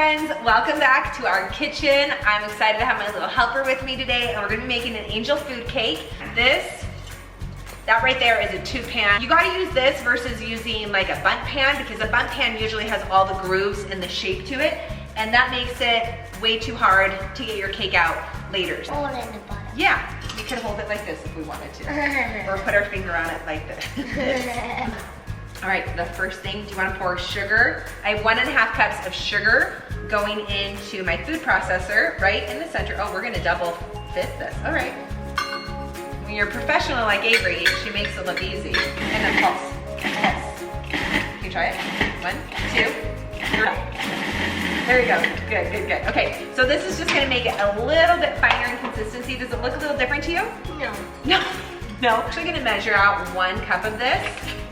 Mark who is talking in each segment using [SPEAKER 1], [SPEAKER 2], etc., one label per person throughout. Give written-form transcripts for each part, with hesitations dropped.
[SPEAKER 1] friends, welcome back to our kitchen. I'm excited to have my little helper with me today, and we're gonna be making an angel food cake. That right there is a 2-pan. You gotta use this versus using like a bundt pan, because a bundt pan usually has all the grooves and the shape to it, and that makes it way too hard to get your cake out later.
[SPEAKER 2] Hold it in the bottom.
[SPEAKER 1] Yeah, we could hold it like this if we wanted to, or put our finger on it like this. All right, the first thing, do you want to pour sugar? I have 1.5 cups of sugar going into my food processor right in the center. Oh, we're gonna double fist this. All right. When you're a professional like Avery, she makes it look easy. And then pulse. Can you try it? 1, 2, 3. There you go. Good, good, good. Okay, so this is just gonna make it a little bit finer in consistency. Does it look a little different to you?
[SPEAKER 2] No.
[SPEAKER 1] No. No. We're gonna measure out 1 cup of this,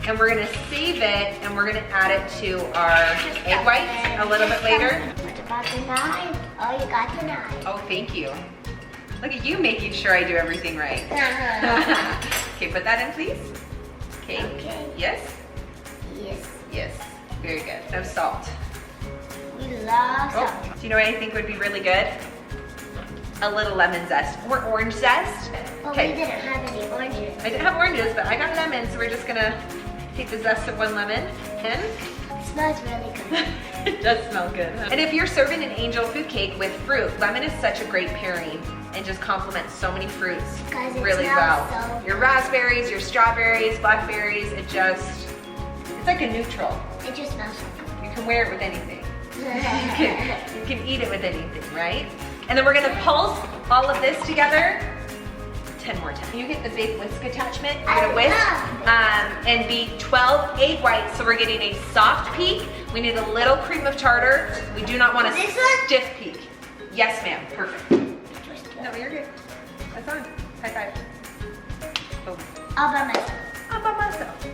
[SPEAKER 1] and we're gonna save it, and we're gonna add it to our egg whites a little bit later.
[SPEAKER 2] What about the knife? Oh, you got the knife.
[SPEAKER 1] Oh, thank you. Look at you making sure I do everything right. Okay, put that in, please. Okay.
[SPEAKER 2] Okay.
[SPEAKER 1] Yes?
[SPEAKER 2] Yes.
[SPEAKER 1] Yes. Very good. No salt.
[SPEAKER 2] We love salt.
[SPEAKER 1] Oh, do you know what I think would be really good? A little lemon zest or orange zest.
[SPEAKER 2] But we didn't have any oranges.
[SPEAKER 1] I didn't have oranges, but I got lemon, so we're just gonna take the zest of 1 lemon and
[SPEAKER 2] It smells really good.
[SPEAKER 1] it does smell good. And if you're serving an angel food cake with fruit, lemon is such a great pairing and just complements so many fruits
[SPEAKER 2] Guys, it
[SPEAKER 1] really
[SPEAKER 2] smells
[SPEAKER 1] well.
[SPEAKER 2] so
[SPEAKER 1] Your raspberries, your strawberries, blackberries, it's like a neutral.
[SPEAKER 2] It just smells so
[SPEAKER 1] You can wear it with anything.
[SPEAKER 2] good.
[SPEAKER 1] You can eat it with anything, right? And then we're gonna pulse all of this together 10 more times. You get the big whisk attachment. You're gonna whisk and beat 12 egg whites, so we're getting a soft peak. We need a little cream of tartar. We do not want a
[SPEAKER 2] This one?
[SPEAKER 1] stiff peak. Yes, ma'am, perfect. No, you're good. That's on. High five. Boom.
[SPEAKER 2] All by myself.
[SPEAKER 1] All by myself.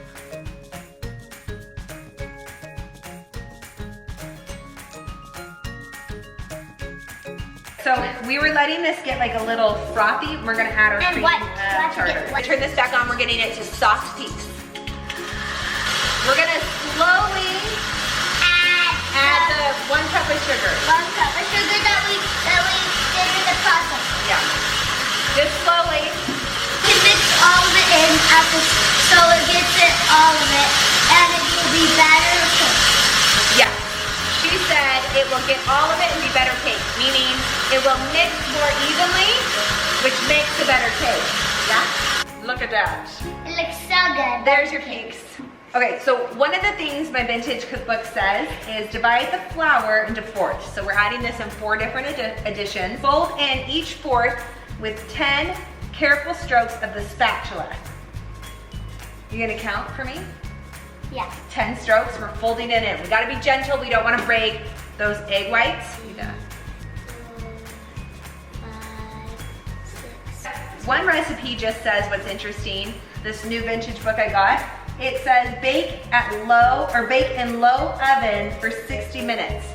[SPEAKER 1] So we were letting this get like a little frothy. We're gonna add our
[SPEAKER 2] And
[SPEAKER 1] cream
[SPEAKER 2] what?
[SPEAKER 1] tartar. I turn this back on, we're getting it to soft peaks. We're gonna slowly add the 1 cup of sugar.
[SPEAKER 2] 1 cup of sugar that we did in the process.
[SPEAKER 1] Yeah. Just slowly.
[SPEAKER 2] You mix all of it in so it gets it all of it, and it will be better cake.
[SPEAKER 1] Yeah. She said it will get all of it and be better cake, meaning it will mix more evenly, which makes a better cake. Yeah? Look at that.
[SPEAKER 2] It looks so good.
[SPEAKER 1] There's your peaks. Okay, so one of the things my vintage cookbook says is divide the flour into fourths. So we're adding this in 4 different additions. Fold in each fourth with 10 careful strokes of the spatula. You gonna count for me?
[SPEAKER 2] Yeah.
[SPEAKER 1] 10 strokes, we're folding it in. We gotta be gentle, we don't wanna break those egg whites.
[SPEAKER 2] Five, 6.
[SPEAKER 1] One recipe just says what's interesting. This new vintage book I got, it says bake in low oven for 60 minutes.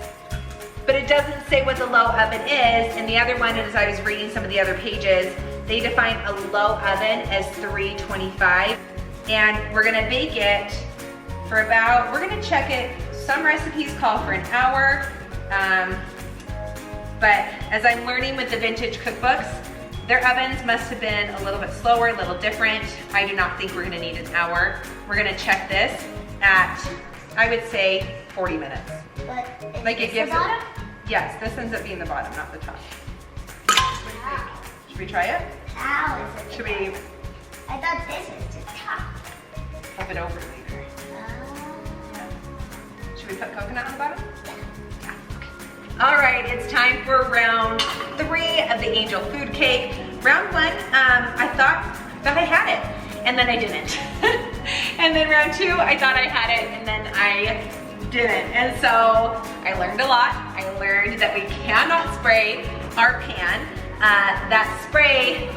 [SPEAKER 1] But it doesn't say what the low oven is, and the other one, as I was reading some of the other pages, they define a low oven as 325. And we're gonna bake it for about, we're gonna check it, some recipes call for an hour, but as I'm learning with the vintage cookbooks, their ovens must have been a little bit slower, a little different. I do not think we're gonna need an hour. We're gonna check this at, I would say, 40 minutes.
[SPEAKER 2] But is
[SPEAKER 1] Like
[SPEAKER 2] this
[SPEAKER 1] it gives
[SPEAKER 2] the bottom?
[SPEAKER 1] Yes, this ends up being the bottom, not the top.
[SPEAKER 2] Wow.
[SPEAKER 1] Should we try it?
[SPEAKER 2] How is it?
[SPEAKER 1] Should we
[SPEAKER 2] I thought this was the top.
[SPEAKER 1] flip it over later? Should we put coconut on the bottom? Yeah. Okay. All right, it's time for round 3 of the angel food cake. Round 1, I thought that I had it, and then I didn't. And then round 2, I thought I had it, and then I didn't. And so I learned a lot. I learned that we cannot spray our pan. That spray,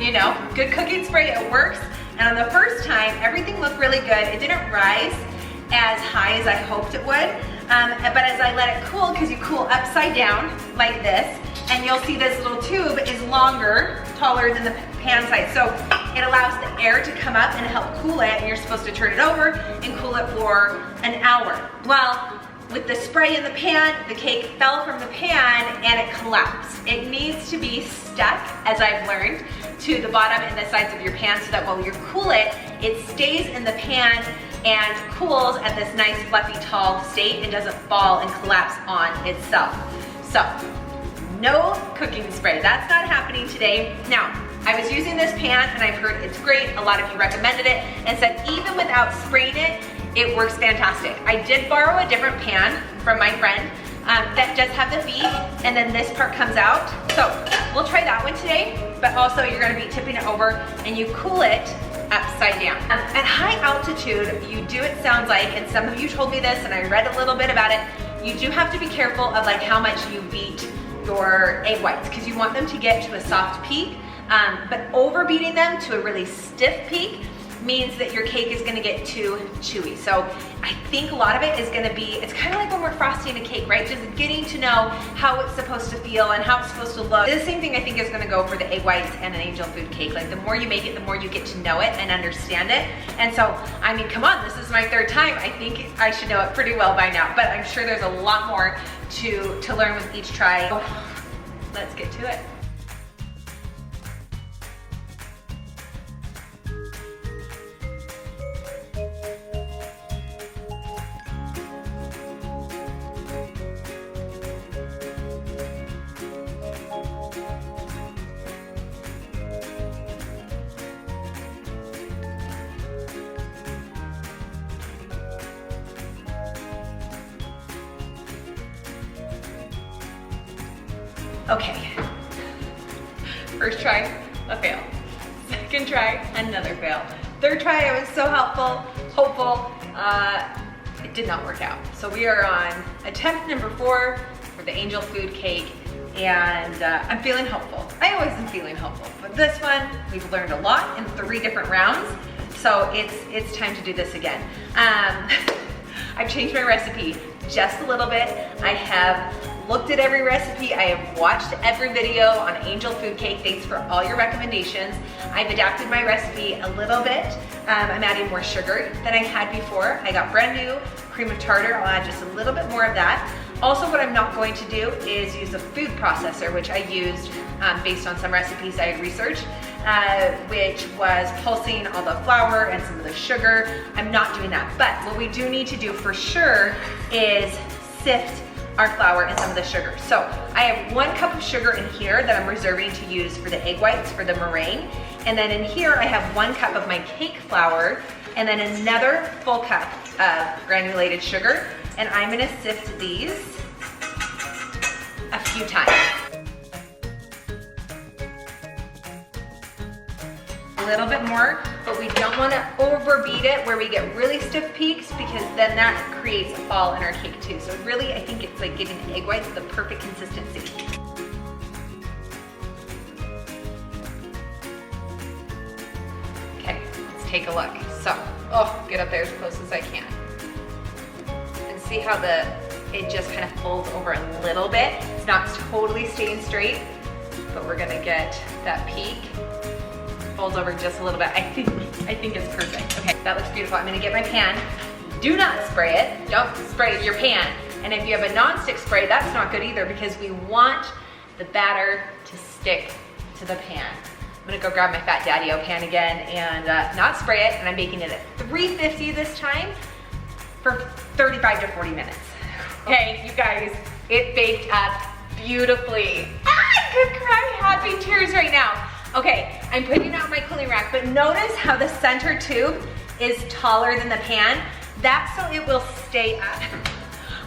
[SPEAKER 1] you know, good cooking spray, it works. And on the first time, everything looked really good. It didn't rise as high as I hoped it would. But as I let it cool, because you cool upside down like this, and you'll see this little tube is longer, taller than the pan side. So it allows the air to come up and help cool it, and you're supposed to turn it over and cool it for an hour. Well, with the spray in the pan, the cake fell from the pan and it collapsed. It needs to be stuck, as I've learned, to the bottom and the sides of your pan so that when you cool it, it stays in the pan and cools at this nice fluffy tall state and doesn't fall and collapse on itself. So, no cooking spray. That's not happening today. Now, I was using this pan and I've heard it's great. A lot of you recommended it and said even without spraying it, it works fantastic. I did borrow a different pan from my friend that does have the feet and then this part comes out. So we'll try that one today, but also you're gonna be tipping it over and you cool it upside down. At high altitude, you do, it sounds like, and some of you told me this and I read a little bit about it, you do have to be careful of like how much you beat your egg whites because you want them to get to a soft peak, but overbeating them to a really stiff peak means that your cake is gonna get too chewy. So I think a lot of it is gonna be, it's kind of like when we're frosting a cake, right? Just getting to know how it's supposed to feel and how it's supposed to look. The same thing I think is gonna go for the egg whites and an angel food cake. Like the more you make it, the more you get to know it and understand it. And so, I mean, come on, this is my third time. I think I should know it pretty well by now, but I'm sure there's a lot more to learn with each try. So, let's get to it. Okay, first try, a fail. Second try, another fail. Third try, I was so hopeful. It did not work out. So we are on attempt number 4 for the angel food cake, and I'm feeling hopeful. I always am feeling hopeful, but this one, we've learned a lot in 3 different rounds, so it's time to do this again. I've changed my recipe just a little bit. I have looked at every recipe. I have watched every video on angel food cake. Thanks for all your recommendations. I've adapted my recipe a little bit. I'm adding more sugar than I had before. I got brand new cream of tartar. I'll add just a little bit more of that. Also, what I'm not going to do is use a food processor, which I used based on some recipes I had researched, which was pulsing all the flour and some of the sugar. I'm not doing that. But what we do need to do for sure is sift our flour and some of the sugar. So I have 1 cup of sugar in here that I'm reserving to use for the egg whites for the meringue. And then in here I have 1 cup of my cake flour and then another full cup of granulated sugar. And I'm gonna sift these a few times. A little bit more, but we don't want to overbeat it where we get really stiff peaks because then that creates a fall in our cake too. So really, I think it's like getting the egg whites the perfect consistency. Okay, let's take a look. So, get up there as close as I can. And see how it just kind of folds over a little bit. It's not totally staying straight, but we're gonna get that peak. Folds over just a little bit. I think it's perfect. Okay, that looks beautiful. I'm gonna get my pan. Do not spray it. Don't spray your pan. And if you have a non-stick spray, that's not good either because we want the batter to stick to the pan. I'm gonna go grab my Fat Daddy-O pan again and not spray it, and I'm baking it at 350 this time for 35 to 40 minutes. Okay, you guys, it baked up beautifully. I could cry happy tears right now. Okay, I'm putting out my cooling rack, but notice how the center tube is taller than the pan. That's so it will stay up.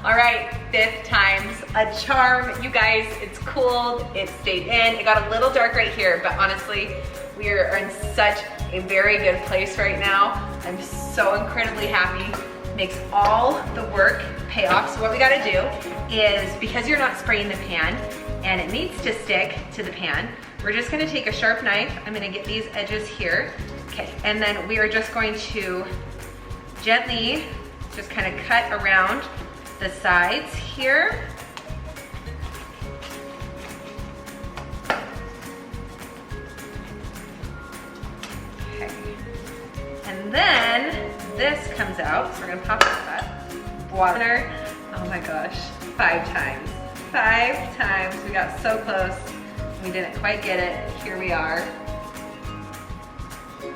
[SPEAKER 1] All right, 5th time's a charm. You guys, it's cooled, it stayed in. It got a little dark right here, but honestly, we are in such a very good place right now. I'm so incredibly happy. Makes all the work pay off. So what we gotta do is, because you're not spraying the pan and it needs to stick to the pan, we're just gonna take a sharp knife. I'm gonna get these edges here. Okay, and then we are just going to gently just kind of cut around the sides here. Okay, and then this comes out, so we're gonna pop this up. Water. Oh Oh my gosh, 5 times. 5 times, we got so close. We didn't quite get it. Here we are.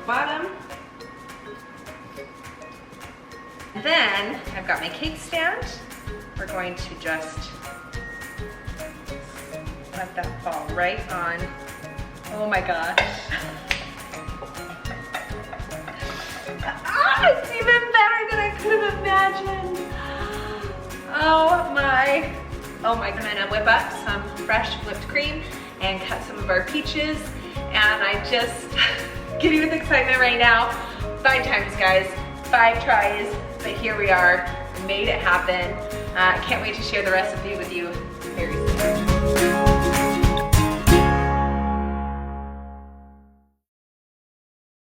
[SPEAKER 1] Bottom. And then I've got my cake stand. We're going to just let that fall right on. Oh my gosh. Ah, it's even better than I could have imagined. Oh my. Oh my, I'm gonna whip up some fresh whipped cream and cut some of our peaches. And I just giddy with excitement right now. 5 times, guys, 5 tries, but here we are. We made it happen. Can't wait to share the recipe with you